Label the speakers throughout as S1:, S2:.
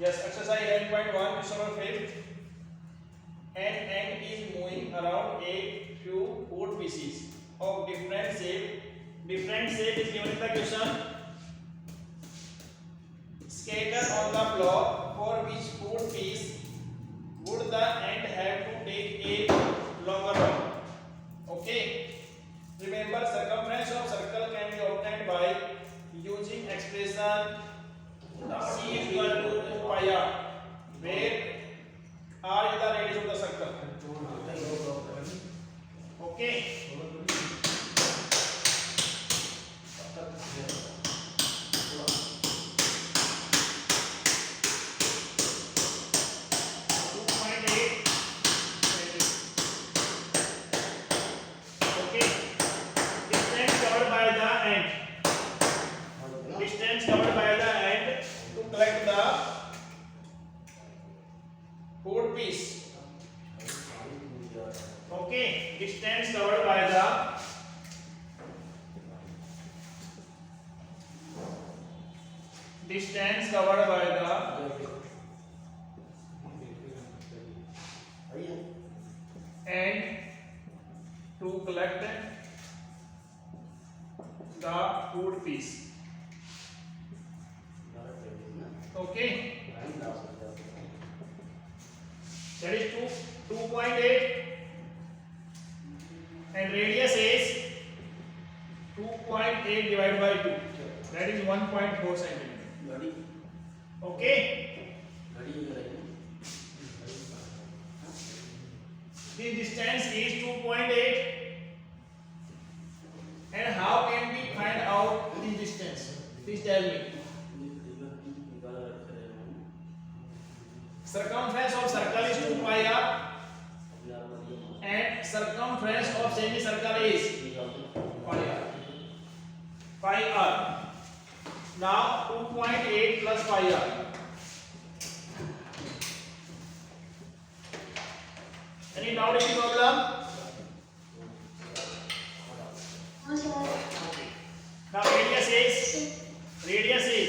S1: Yes, exercise 11.1, question number 5. An ant is moving around a few food pieces of different shape. Different shape is given in the question. Scattered on the floor. For which food piece would the ant have to take a longer one? Okay. Remember, circumference of circle can be obtained by using expression C is equal to pi r, where r is the radius of the circle. Okay. Distance covered by the ant to collect the food piece. Okay, distance covered by the ant to collect the food piece. Okay, that is 2.8 and radius is 2.8 divided by 2, that is 1.4 centimeter. Okay, the distance is 2.8 and how can we find out the distance? Please tell me. Circumference of circle is 2 pi r and circumference of semicircle is pi r. Now 2.8 plus pi r. Any doubt, any problem?
S2: No, sir.
S1: Okay. Now radius is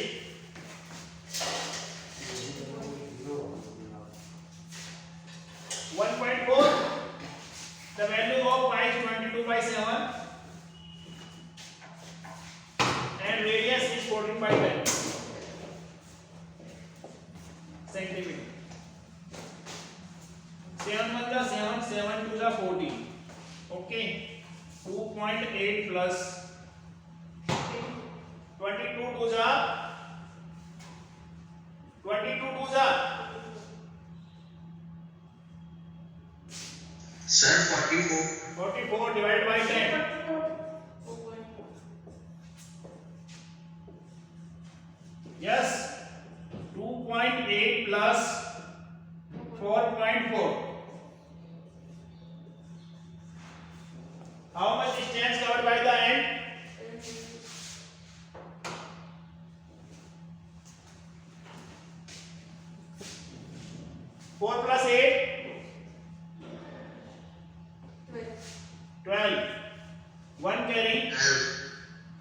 S1: 1.4. The value of pi is 22 by 7 and radius is 14 by 10 centimeter. 7 1 is 7, 7 2 is 14. Okay, 2.8 plus 22 2 is 22 2 is
S3: Sir, 44.
S1: 44 divided by 10. Yes, 2.8 plus 4.4. How much distance covered by the ant? 4 plus 8? 12. 1 carry.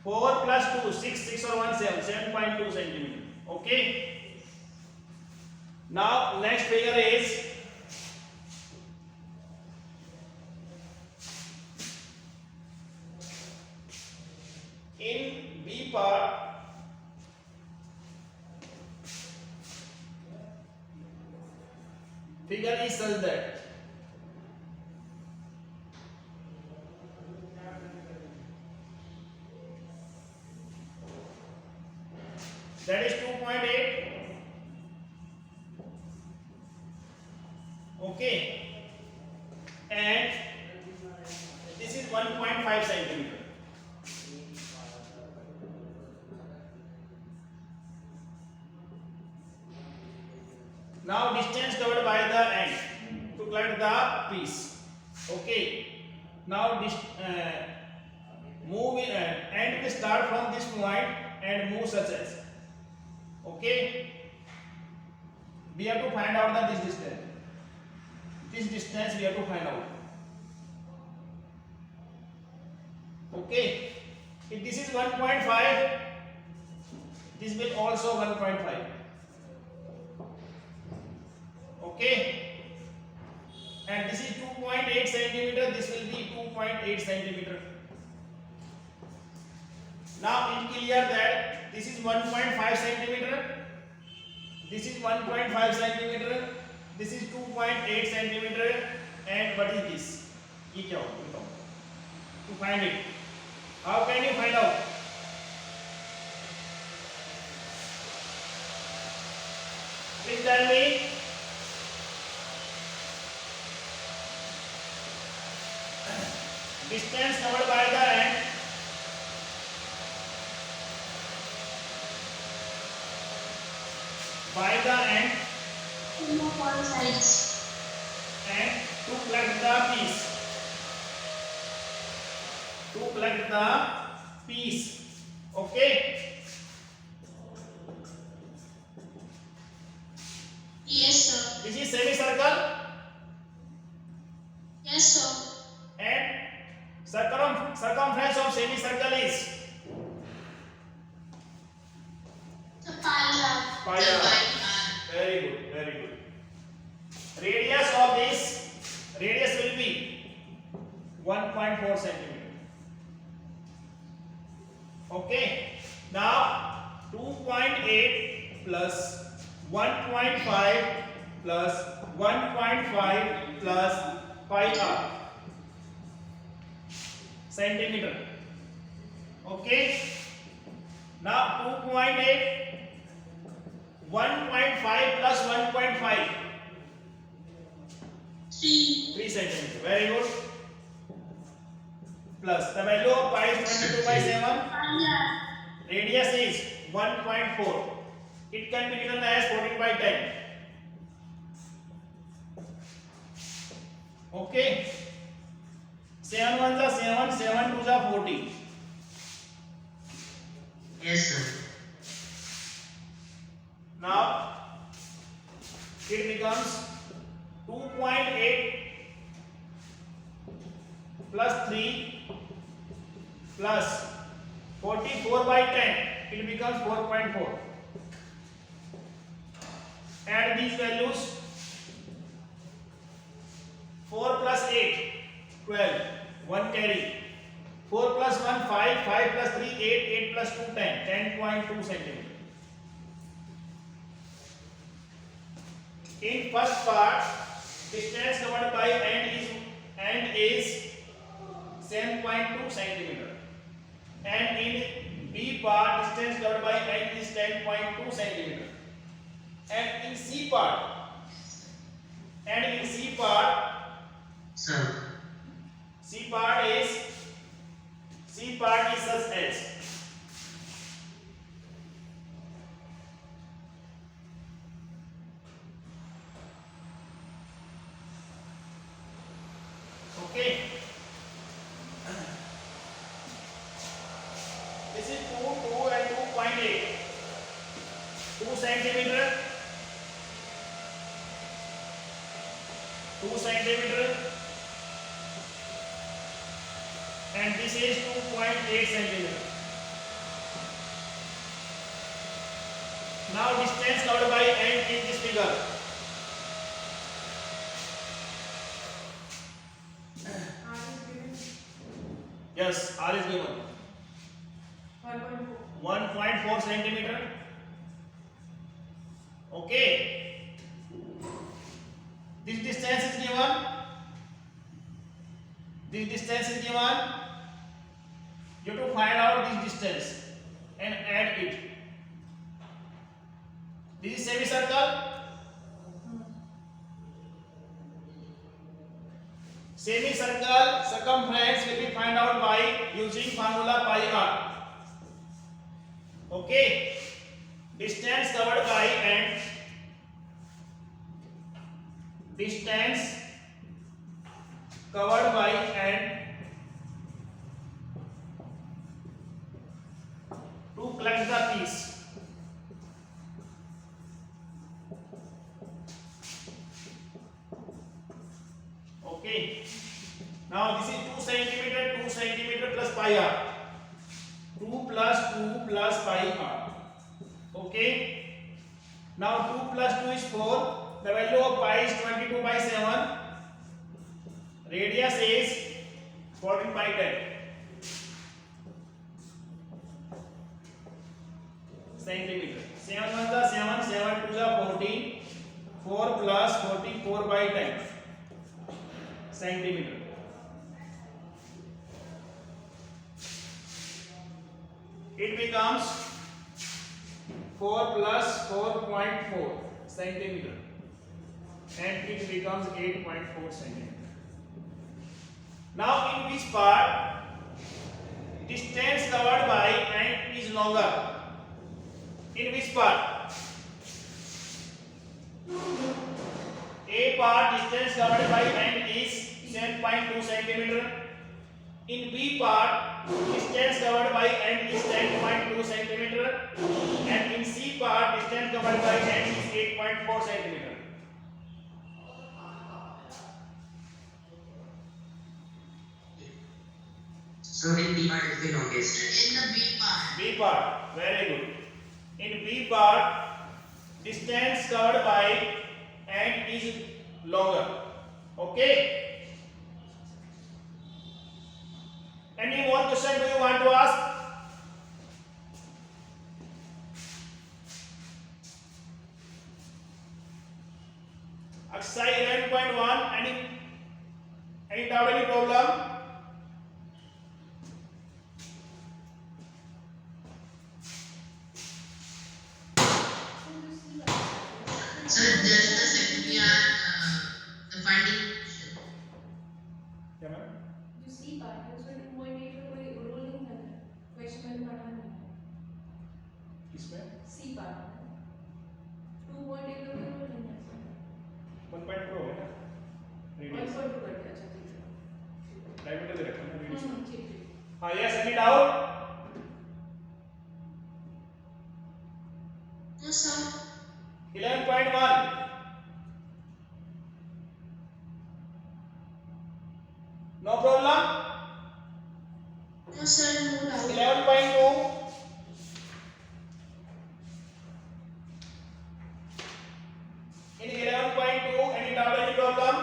S1: 4 plus 2, 6, 6 or 1, 7, 7.2 centimeter. Okay. Now next figure is in B part. Figure is such that is 2.8. Okay, and this is 1.5 centimeter. Now distance covered by the ant to collect the piece. Okay, now this ant will start from this point and move such as. Okay, we have to find out the this distance. This distance we have to find out. Okay, if this is 1.5, this will also 1.5. Okay, and this is 2.8 centimeter, this will be 2.8 centimeter. Now in clear that this is 1.5 centimeter, this is 1.5 centimeter, this is 2.8 centimeter, and what is this? ये क्या होगा बताओ? To find it, how can you find out? Please tell me. Distance covered by the end. By the end.
S2: All sides.
S1: And to collect the piece. To collect the piece. Okay.
S2: Yes, sir.
S1: This is semicircle
S2: Yes, sir.
S1: and circumference of semicircle is
S2: The pi r.
S1: pi r. Very good, very good. Radius of this, radius will be 1.4 centimeter. Okay. Now 2.8 plus 1.5 plus 1.5 plus pi r centimeter. Okay. Now 2.8, 1.5 plus 1.5, 3 centimeter. Very good. Plus the value of pi is 22 by 7.
S2: Pi r.
S1: Radius is 1.4. It can be written as 14 by 10. Okay. 7 1 is 7, 7 2 is 40.
S3: Yes, sir.
S1: Now it becomes 2.8 plus 3 plus 44 by 10. It becomes 4.4. Add these values. 4 plus 8, 12. 1 carry. 4 plus 1, 5. 5 plus 3, 8. 8 plus 2, 10. 10.2 centimeter. In first part, distance covered by end is 7.2 centimeter. And in B part, distance covered by end is 10.2 centimeter. And in C part,
S3: Sir.
S1: C part is such as. Okay. This is 2, 2 and 2.8. 2 centimeter. 2 centimeter. And this is 2.8 centimeter. Now distance covered by end in this figure. Yes, R is given. 1.4 centimeter. Okay. This distance is given. This distance is given. You have to find out this distance and add it. This is semicircle. Semicircle circumference will be find out by using formula pi r. Okay. Distance covered by and distance covered by and to collect the piece. Okay. Now this is 2 centimeter plus pi r. 2 plus pi r. Okay. Now 2 plus 2 is 4. the value of pi is 22 by 7. Radius is 14 by 10 centimeter. 7 1 the 7, 7 2 the 14, 4 plus 44 by 10 centimeter. It becomes 4 plus 4.4 centimeter and it becomes 8.4 centimeter. Now in which part distance covered by ant is longer? In which part? A part distance covered by ant is 7.2 centimeter. In B part distance covered by ant is 10.2 centimeter and in C part distance covered by ant is 8.4 centimeter.
S3: So in B part is the longest.
S2: In the B part.
S1: B part, very good. In B part distance covered by ant is longer. Okay. Any more question do you want to ask? Exercise 11.1. Any doubt, any problem?
S2: So just a second, we are the finding.
S1: क्या ma'am?
S4: जो C part है उसमें 2.8 का कोई role नहीं लग रहा है, क्वेश्चन में पढ़ा नहीं है।
S1: किसमें?
S4: सी पार्ट 2.8 का कोई रोल नहीं है इसमें।
S1: 1.4 है ना? रेडियस
S4: 1.2 कर दिया, अच्छा ठीक है।
S1: डायमीटर दे रखा है ना रेडियस।
S4: ठीक ठीक।
S1: हाँ, yes, any doubt?
S2: No, sir.
S1: 11.1. No problem?
S2: No, sir, no doubt.
S1: 11.2. In 11.2, any doubt, any problem?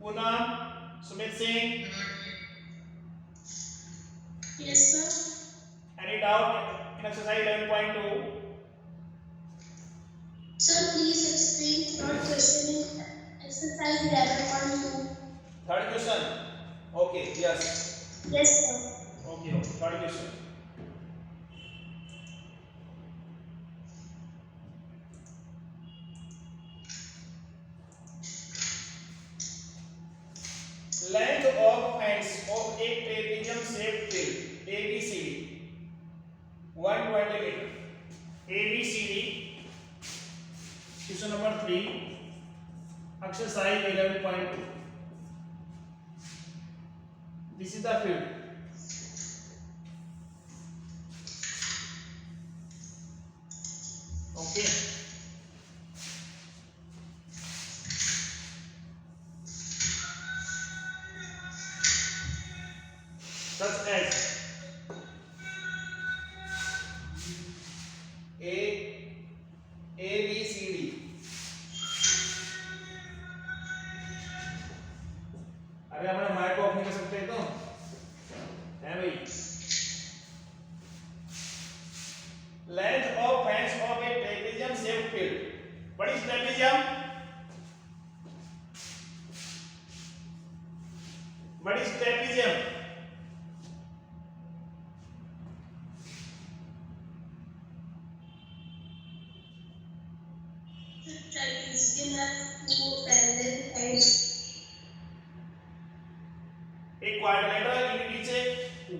S1: Poonam, Sumit Singh,
S2: Yes, sir.
S1: any doubt in exercise 11.2?
S2: Sir, please explain third question in exercise 11.2.
S1: Third question. Okay, yes.
S2: Yes, sir.
S1: Okay, third question. Length of ends of a trapezium shaped field ABCD 120 meter. ABCD, question number 3, exercise 11.2. This is the field. Okay. Such as A B C D. अरे अपना mic off नहीं कर सकते तो है भाई. Length of ends of a trapezium shaped field. What is trapezium? What is trapezium?
S2: Trapezium have two parallel sides.
S1: A quadrilateral in which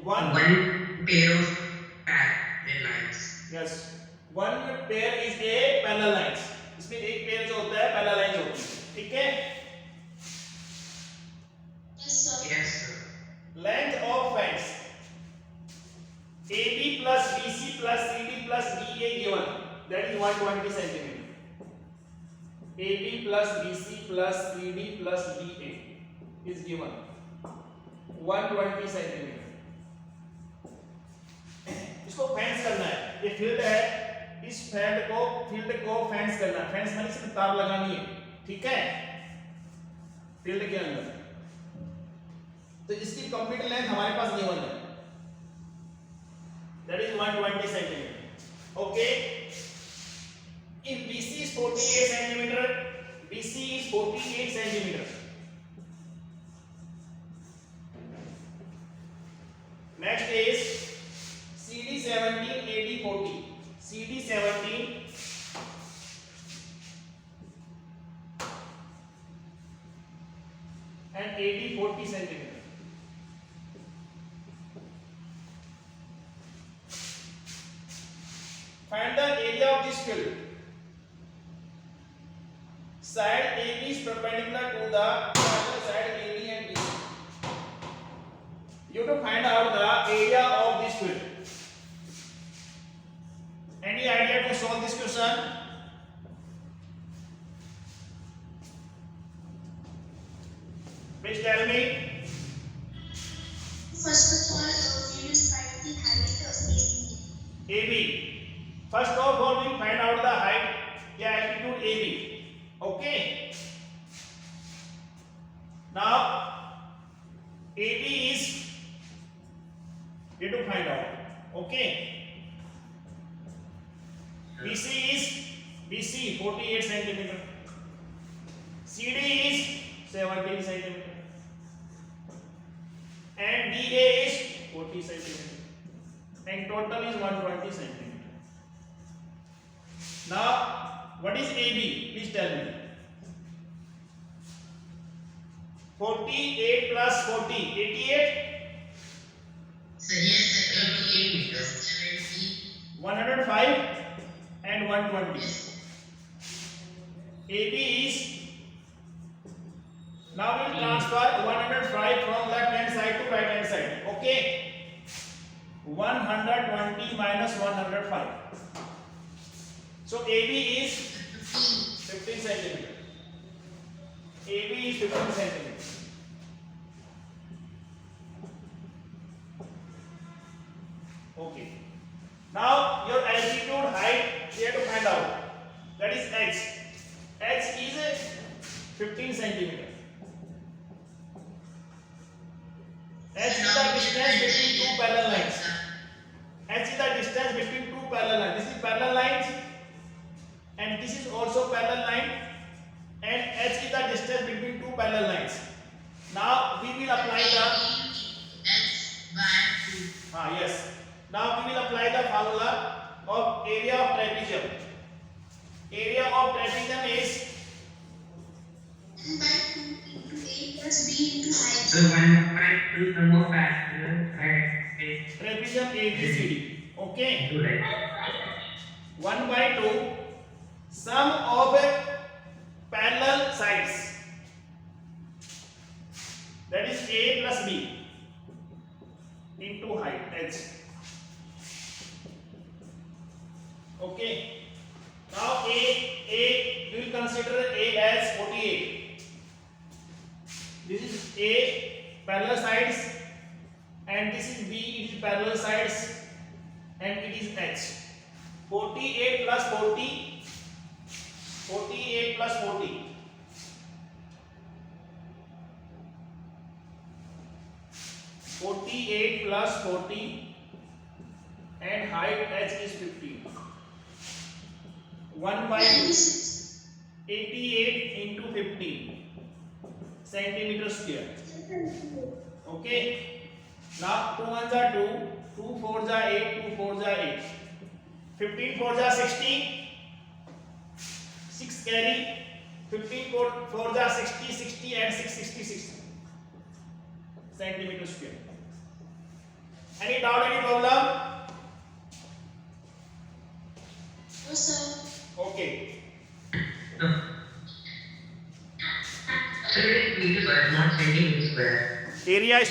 S1: one
S3: pair of parallel lines.
S1: yes one pair is a parallel lines. इसमें एक pair जो होता है parallel lines होती है. ठीक है.
S2: Yes, sir.
S3: Yes, sir.
S1: Length of fence that is 120 centimeter. AB plus BC plus CD plus DA is given 120 centimeter. इसको फेंस करना है, ये फील्ड है, इस फील्ड को फेंस करना है। फेंस माने इसमें तार लगानी है, ठीक है, फील्ड के अंदर। तो इसकी कंप्लीट लेंथ हमारे पास गिवन है, that is 120 centimeter. Okay, if BC is 48 centimeter, BC is 48 centimeter. Next is CD 17, AD 40. CD 17 and AD 40 centimeter. Find the area of this field. Side AB is perpendicular to the other side AD and BC. You have to find out the area of this field. Any idea to solve this question? Please tell me.
S2: First of all, we will find the height of
S1: AB. First of all, we find out the height, the altitude AB. Okay. Now, AB is you have to find out. Okay. BC is 48 centimeter. CD is 17 centimeter. And DA is 40 centimeter. And total is 120 centimeter. Now, what is AB? Please tell me. 48 plus 40, 88.
S3: So yes, 88 meters.
S1: 105 and 120. AB is, now we will transfer 105 from left hand side to right hand side. Okay. 120 minus 105. So AB is 15 centimeter. AB is 15 centimeter. Okay. Now your altitude height you have to find out. That is H. H is 15 centimeter. H is the distance between two parallel lines. H is the distance between two parallel lines. This is parallel lines and this is also parallel line, and H is the distance between two parallel lines. Now we will apply the yes. Now we will apply the formula of area of trapezium. Area of trapezium is
S2: 1 by 2 into A plus B into height.
S3: So 1 by 2 the more parallel
S1: trapezium ABCD. Okay. 1 by 2 sum of parallel sides, that is A plus B into height H. Okay. Now we will consider A as 48. This is A parallel sides and this is B is parallel sides and it is H. 48 plus 40. 48 plus 40. 48 plus 40 and height H is 15. 1 by 2. 88 into 15 centimeter square. Okay. Now 2 ones are 2, 2 fours are 8, 2 fours are 8. 15 fours are 60. 6 carry. 15 fours are 60, 60 and 6, 66 centimeter square. Any doubt, any problem?
S2: No, sir.
S1: Okay.
S3: No. So it is meter square, not centimeter square.
S1: Area is